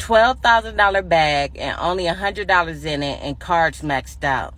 $12,000 bag and only $100 in it and cards maxed out.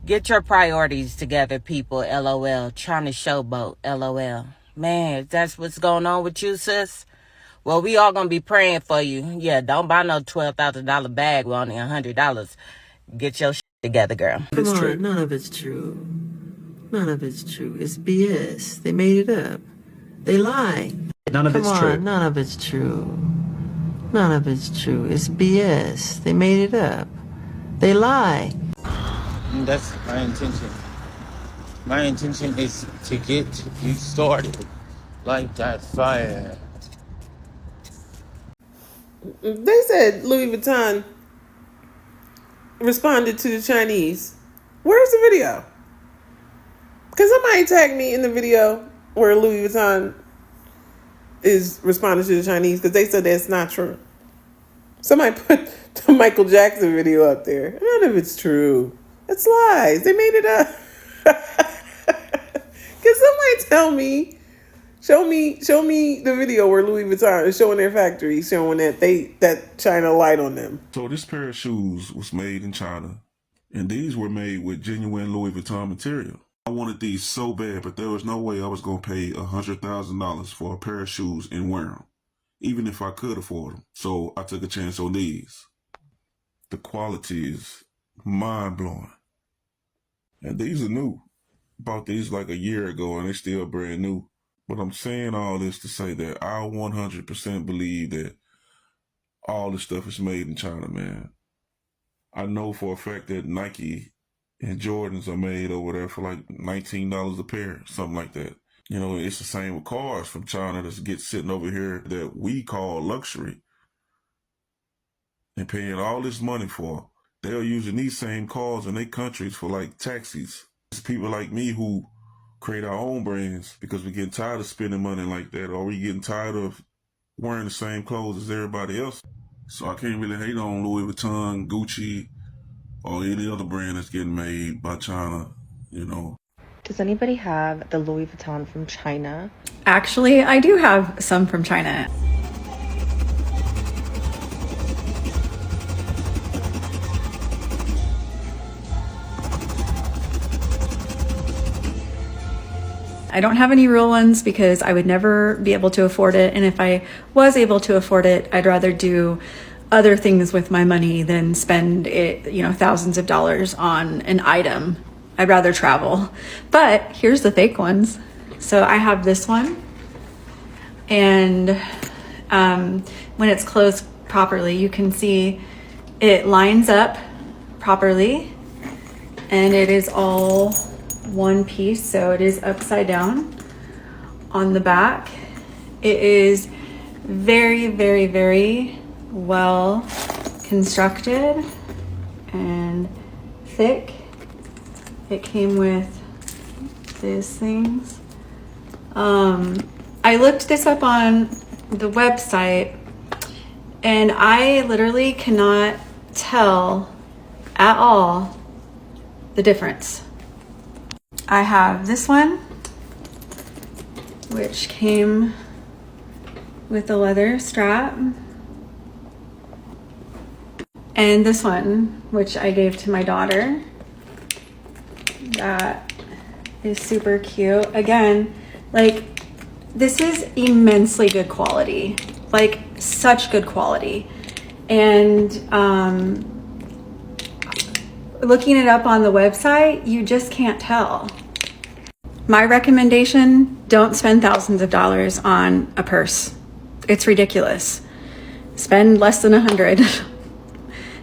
Get your priorities together, people. LOL. Trying to showboat. LOL. Man, that's what's going on with you, sis. Well, we all gonna be praying for you. Yeah, don't buy no $12,000 bag with only $100. Get your shit together, girl. Come on, none of it's true. None of it's true. It's BS. They made it up. They lie. None of it's true. None of it's true. None of it's true. It's BS. They made it up. They lie. That's my intention. My intention is to get you started like that fire. They said Louis Vuitton responded to the Chinese. Where's the video? Can somebody tag me in the video where Louis Vuitton is responding to the Chinese? Because they said that's not true. Somebody put the Michael Jackson video up there. None of it's true. It's lies. They made it up. Can somebody tell me? Show me the video where Louis Vuitton is showing their factory, showing that China lied on them. So this pair of shoes was made in China, and these were made with genuine Louis Vuitton material. I wanted these so bad, but there was no way I was going to pay $100,000 for a pair of shoes and wear them, even if I could afford them. So I took a chance on these. The quality is mind-blowing. And these are new. Bought these like a year ago, and they're still brand new. But I'm saying all this to say that I 100% believe that all this stuff is made in China, man. I know for a fact that Nike and Jordans are made over there for like $19 a pair, something like that. You know, it's the same with cars from China that get sitting over here that we call luxury and paying all this money for. They're using these same cars in their countries for like taxis. It's people like me who create our own brands because we're getting tired of spending money like that, or we getting tired of wearing the same clothes as everybody else. So I can't really hate on Louis Vuitton, Gucci, or any other brand that's getting made by China, you know. Does anybody have the Louis Vuitton from China? Actually, I do have some from China. I don't have any real ones because I would never be able to afford it. And if I was able to afford it, I'd rather do other things with my money than spend it, thousands of dollars on an item. I'd rather travel. But here's the fake ones. So I have this one. And when it's closed properly, you can see it lines up properly. And it is all one piece, so it is upside down on the back. It is very, very, very well constructed and thick. It came with these things. I looked this up on the website and I literally cannot tell at all the difference. I have this one, which came with a leather strap, and this one, which I gave to my daughter. That is super cute. Again, like, this is immensely good quality, like such good quality. And looking it up on the website, you just can't tell. My recommendation, don't spend thousands of dollars on a purse. It's ridiculous. Spend less than $100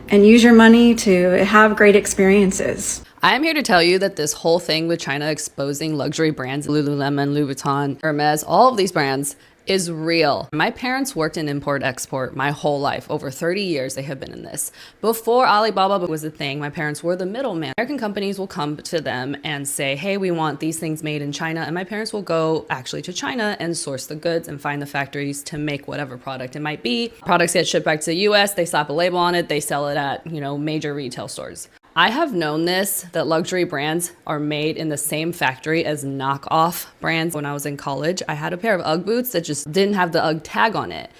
and use your money to have great experiences. I'm here to tell you that this whole thing with China exposing luxury brands, Lululemon, Louis Vuitton, Hermes, all of these brands is real. My parents worked in import-export my whole life. Over 30 years they have been in this. Before Alibaba was a thing, my parents were the middleman. American companies will come to them and say, hey, we want these things made in China. And my parents will go actually to China and source the goods and find the factories to make whatever product it might be. Products get shipped back to the US, they slap a label on it, they sell it at, major retail stores. I have known this, that luxury brands are made in the same factory as knockoff brands. When I was in college, I had a pair of UGG boots that just didn't have the UGG tag on it.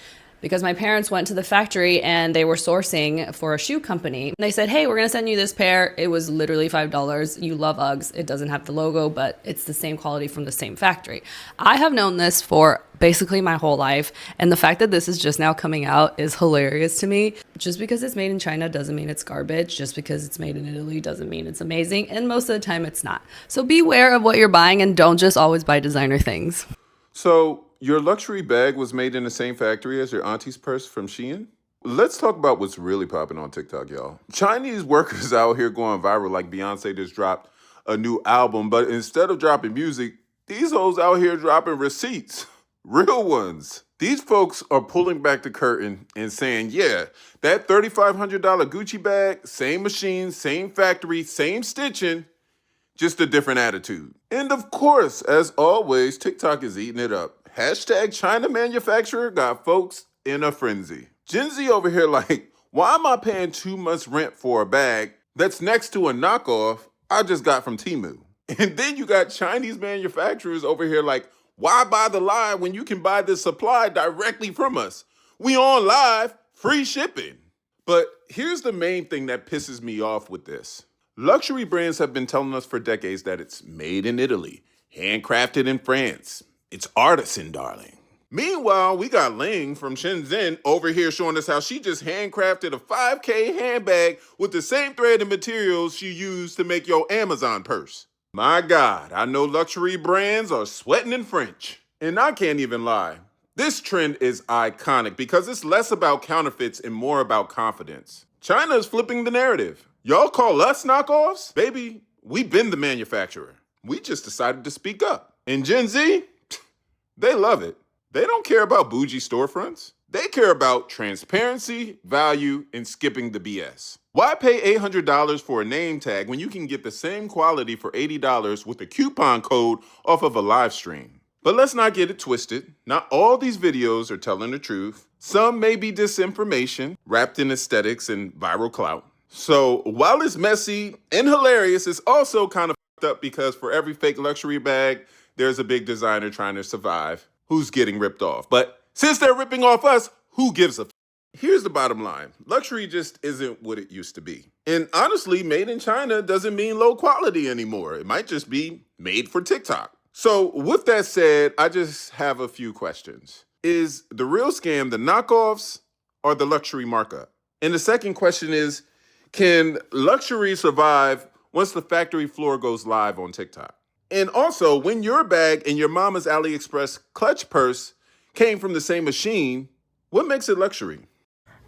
because my parents went to the factory and they were sourcing for a shoe company. They said, hey, we're going to send you this pair. It was literally $5. You love Uggs. It doesn't have the logo, but it's the same quality from the same factory. I have known this for basically my whole life. And the fact that this is just now coming out is hilarious to me. Just because it's made in China doesn't mean it's garbage. Just because it's made in Italy doesn't mean it's amazing. And most of the time it's not. So beware of what you're buying and don't just always buy designer things. So your luxury bag was made in the same factory as your auntie's purse from Shein? Let's talk about what's really popping on TikTok, y'all. Chinese workers out here going viral like Beyonce just dropped a new album, but instead of dropping music, these hoes out here dropping receipts. Real ones. These folks are pulling back the curtain and saying, yeah, that $3,500 Gucci bag, same machine, same factory, same stitching, just a different attitude. And of course, as always, TikTok is eating it up. Hashtag China manufacturer got folks in a frenzy. Gen Z over here like, why am I paying too much rent for a bag that's next to a knockoff I just got from Temu? And then you got Chinese manufacturers over here like, why buy the lie when you can buy this supply directly from us? We on live, free shipping. But here's the main thing that pisses me off with this. Luxury brands have been telling us for decades that it's made in Italy, handcrafted in France. It's artisan, darling. Meanwhile, we got Ling from Shenzhen over here showing us how she just handcrafted a $5K handbag with the same thread and materials she used to make your Amazon purse. My God, I know luxury brands are sweating in French. And I can't even lie. This trend is iconic because it's less about counterfeits and more about confidence. China is flipping the narrative. Y'all call us knockoffs? Baby, we been the manufacturer. We just decided to speak up. And Gen Z, they love it. They don't care about bougie storefronts. They care about transparency, value, and skipping the BS. Why pay $800 for a name tag when you can get the same quality for $80 with a coupon code off of a live stream? But let's not get it twisted. Not all these videos are telling the truth. Some may be disinformation wrapped in aesthetics and viral clout. So while it's messy and hilarious, it's also kind of fucked up because for every fake luxury bag, there's a big designer trying to survive who's getting ripped off. But since they're ripping off us, who gives a f? Here's the bottom line. Luxury just isn't what it used to be. And honestly, made in China doesn't mean low quality anymore. It might just be made for TikTok. So with that said, I just have a few questions. Is the real scam the knockoffs or the luxury markup? And the second question is, can luxury survive once the factory floor goes live on TikTok? And also, when your bag and your mama's AliExpress clutch purse came from the same machine, what makes it luxury?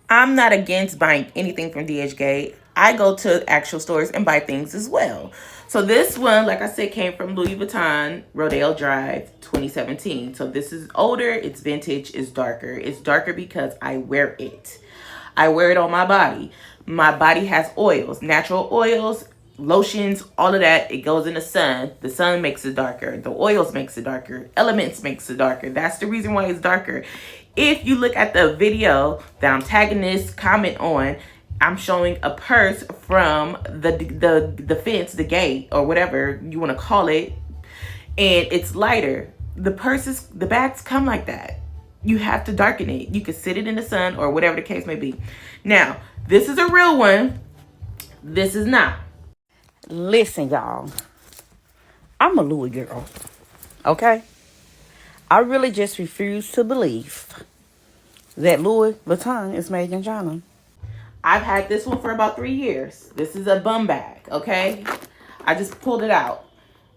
I'm not against buying anything from DHgate. I go to actual stores and buy things as well. So this one, like I said, came from Louis Vuitton, Rodeo Drive, 2017. So this is older, it's vintage, it's darker. It's darker because I wear it. I wear it on my body. My body has oils, natural oils, lotions, all of that. It goes in the sun. The sun makes it darker. The oils makes it darker. Elements makes it darker. That's the reason why it's darker. If you look at the video that I'm tagging this comment on, I'm showing a purse from the fence, the gate, or whatever you want to call it, and it's lighter. The bags come like that. You have to darken it. You can sit it in the sun or whatever the case may be. Now, this is a real one. This is not. Listen, y'all. I'm a Louis girl. Okay? I really just refuse to believe that Louis Vuitton is made in China. I've had this one for about 3 years. This is a bum bag, okay? I just pulled it out,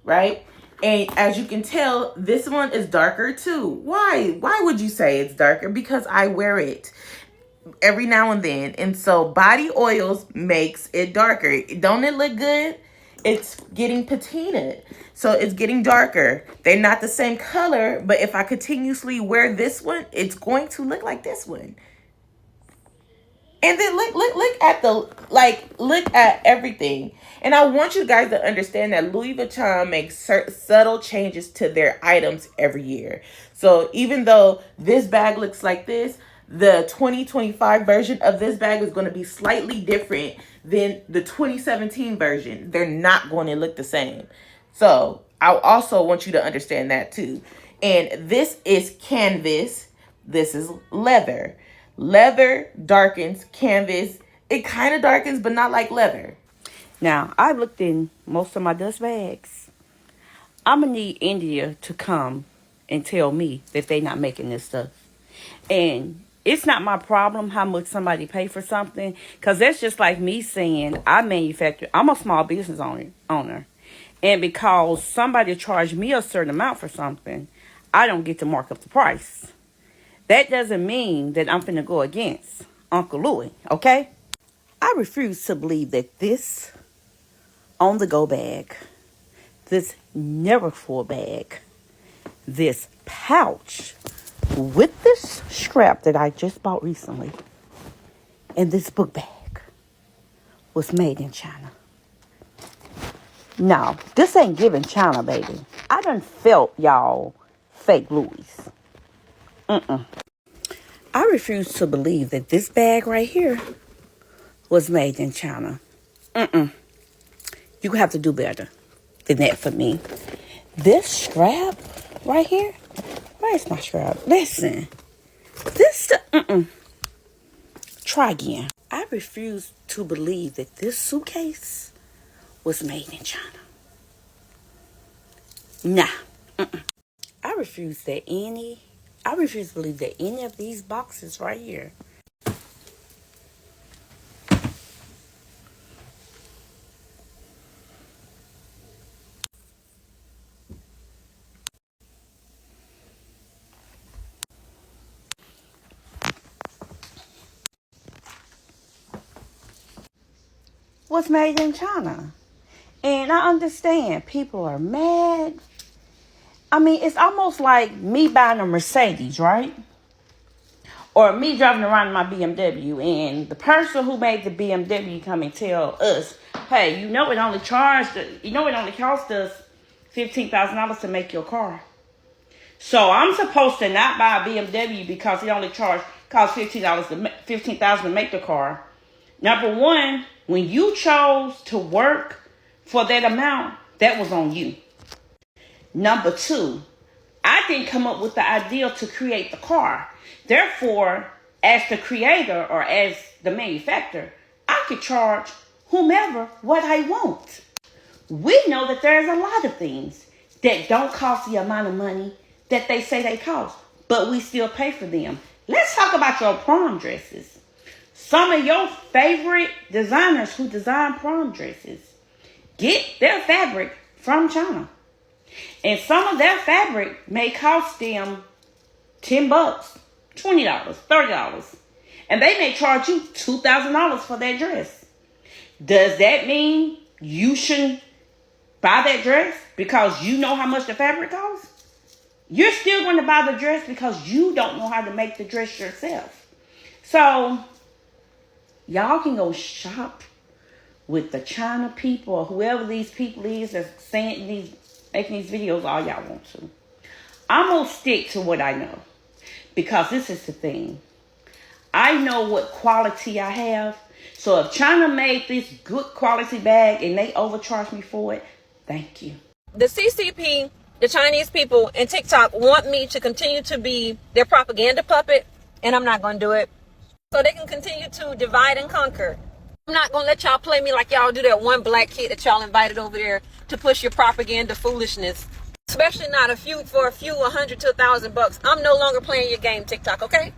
right? And as you can tell, this one is darker too. Why? Why would you say it's darker? Because I wear it every now and then. And so body oils makes it darker. Don't it look good? It's getting patinaed. So it's getting darker. They're not the same color, but if I continuously wear this one, it's going to look like this one. And then look at everything. And I want you guys to understand that Louis Vuitton makes subtle changes to their items every year. So even though this bag looks like this, the 2025 version of this bag is going to be slightly different than the 2017 version. They're not going to look the same. So I also want you to understand that too. And this is canvas. This is leather. Leather darkens canvas. It kind of darkens, but not like leather. Now, I've looked in most of my dust bags. I'm going to need India to come and tell me that they're not making this stuff. And it's not my problem how much somebody pay for something, because that's just like me saying I manufacture. I'm a small business owner. And because somebody charged me a certain amount for something, I don't get to mark up the price. That doesn't mean that I'm finna go against Uncle Louis, okay? I refuse to believe that this on-the-go bag, this never-full bag, this pouch with this strap that I just bought recently, and this book bag was made in China. No, this ain't giving China, baby. I done felt y'all fake Louis. I refuse to believe that this bag right here was made in China. You have to do better than that for me. This strap right here, where's my strap? Listen, this, try again. I refuse to believe that this suitcase was made in China. Nah. I refuse to believe that any of these boxes right here was made in China. And I understand people are mad. I mean, it's almost like me buying a Mercedes, right? Or me driving around in my BMW, and the person who made the BMW come and tell us, hey, it only cost us $15,000 to make your car. So I'm supposed to not buy a BMW because it only cost $15,000 to make the car. Number one, when you chose to work for that amount, that was on you. Number two, I didn't come up with the idea to create the car. Therefore, as the creator or as the manufacturer, I could charge whomever what I want. We know that there's a lot of things that don't cost the amount of money that they say they cost, but we still pay for them. Let's talk about your prom dresses. Some of your favorite designers who design prom dresses get their fabric from China. And some of their fabric may cost them $10, $20, $30. And they may charge you $2,000 for that dress. Does that mean you shouldn't buy that dress because you know how much the fabric costs? You're still going to buy the dress because you don't know how to make the dress yourself. So, y'all can go shop with the China people or whoever these people is that's making these videos all y'all want to. I'm going to stick to what I know. Because this is the thing. I know what quality I have. So if China made this good quality bag and they overcharged me for it, thank you. The CCP, the Chinese people, and TikTok want me to continue to be their propaganda puppet, and I'm not going to do it. So they can continue to divide and conquer. I'm not going to let y'all play me like y'all do that one black kid that y'all invited over there to push your propaganda foolishness. Especially not for a few 100 to $1,000. I'm no longer playing your game, TikTok, okay?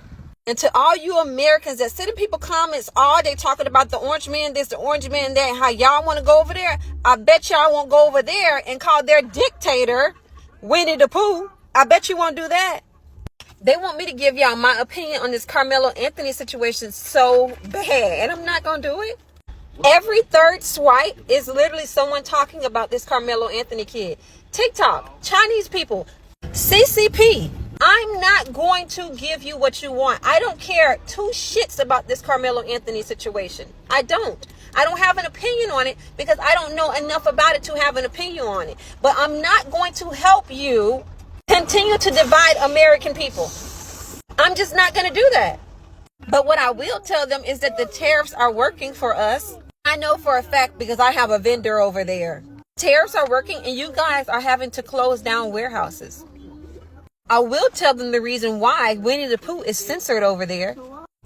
And to all you Americans that sit in people comments all day talking about the orange man this, the orange man that, how y'all want to go over there, I bet y'all won't go over there and call their dictator Winnie the Pooh. I bet you won't do that. They want me to give y'all my opinion on this Carmelo Anthony situation so bad, and I'm not going to do it. Every third swipe is literally someone talking about this Carmelo Anthony kid. TikTok, Chinese people, CCP. I'm not going to give you what you want. I don't care two shits about this Carmelo Anthony situation. I don't have an opinion on it because I don't know enough about it to have an opinion on it. But I'm not going to help you continue to divide American people. I'm just not going to do that. But what I will tell them is that the tariffs are working for us. I know for a fact because I have a vendor over there. Tariffs are working and you guys are having to close down warehouses. I will tell them the reason why Winnie the Pooh is censored over there.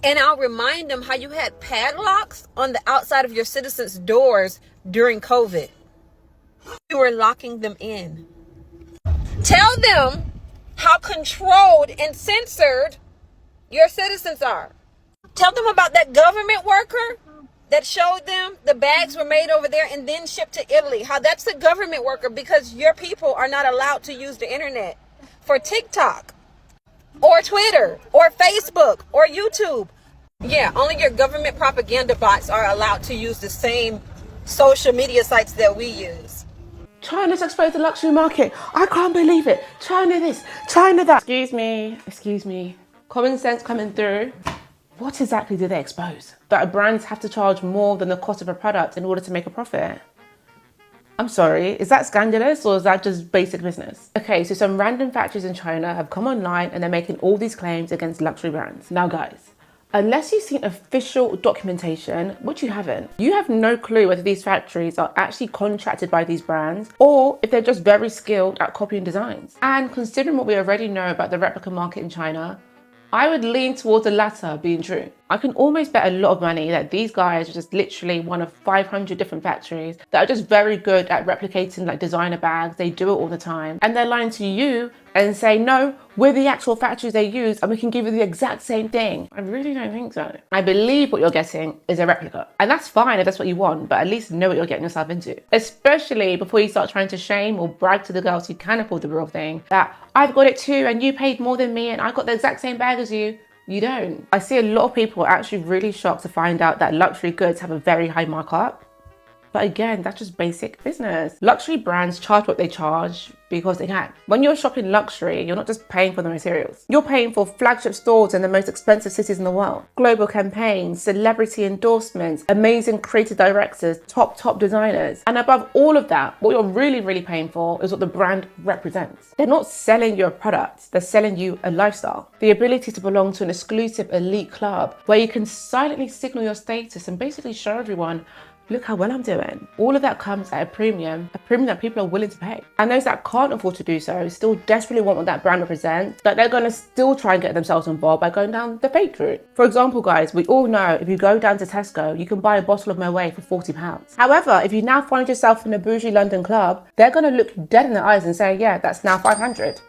And I'll remind them how you had padlocks on the outside of your citizens' doors during COVID. You were locking them in. Tell them how controlled and censored your citizens are. Tell them about that government worker that showed them the bags were made over there and then shipped to Italy. How that's a government worker because your people are not allowed to use the internet for TikTok or Twitter or Facebook or YouTube. Yeah, only your government propaganda bots are allowed to use the same social media sites that we use. China's exposed the luxury market. I can't believe it. China this, China that. Excuse me. Common sense coming through. What exactly do they expose? That brands have to charge more than the cost of a product in order to make a profit? I'm sorry, is that scandalous or is that just basic business? Okay, so some random factories in China have come online and they're making all these claims against luxury brands. Now guys, unless you've seen official documentation, which you haven't, you have no clue whether these factories are actually contracted by these brands or if they're just very skilled at copying designs. And considering what we already know about the replica market in China, I would lean towards the latter being true. I can almost bet a lot of money that these guys are just literally one of 500 different factories that are just very good at replicating like designer bags. They do it all the time. And they're lying to you and say, no, we're the actual factories they use and we can give you the exact same thing. I really don't think so. I believe what you're getting is a replica. And that's fine if that's what you want, but at least know what you're getting yourself into. Especially before you start trying to shame or brag to the girls who can afford the real thing that I've got it too and you paid more than me and I got the exact same bag as you. You don't. I see a lot of people actually really shocked to find out that luxury goods have a very high markup. But again, that's just basic business. Luxury brands charge what they charge because they can. When you're shopping luxury, you're not just paying for the materials. You're paying for flagship stores in the most expensive cities in the world, global campaigns, celebrity endorsements, amazing creative directors, top designers. And above all of that, what you're really paying for is what the brand represents. They're not selling you a product, they're selling you a lifestyle. The ability to belong to an exclusive elite club where you can silently signal your status and basically show everyone, look how well I'm doing. All of that comes at a premium that people are willing to pay. And those that can't afford to do so still desperately want what that brand represents, that they're gonna still try and get themselves involved by going down the fake route. For example, guys, we all know if you go down to Tesco, you can buy a bottle of Moet for £40. However, if you now find yourself in a bougie London club, they're gonna look dead in the eyes and say, yeah, that's now 500.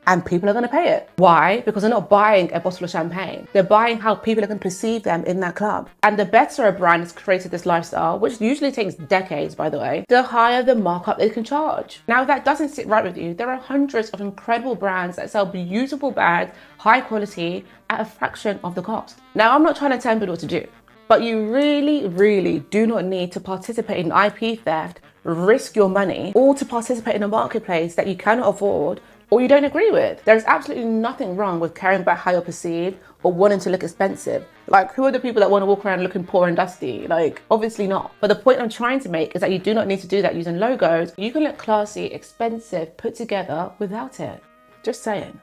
And people are going to pay it. Why? Because they're not buying a bottle of champagne. They're buying how people are going to perceive them in that club. And the better a brand has created this lifestyle, which usually takes decades, by the way, the higher the markup they can charge. Now, if that doesn't sit right with you, there are hundreds of incredible brands that sell beautiful bags, high quality, at a fraction of the cost. Now, I'm not trying to tell people what to do, but you really do not need to participate in IP theft, risk your money, or to participate in a marketplace that you cannot afford or you don't agree with. There's absolutely nothing wrong with caring about how you're perceived or wanting to look expensive. Like, who are the people that want to walk around looking poor and dusty? Like, obviously not. But the point I'm trying to make is that you do not need to do that using logos. You can look classy, expensive, put together without it. Just saying.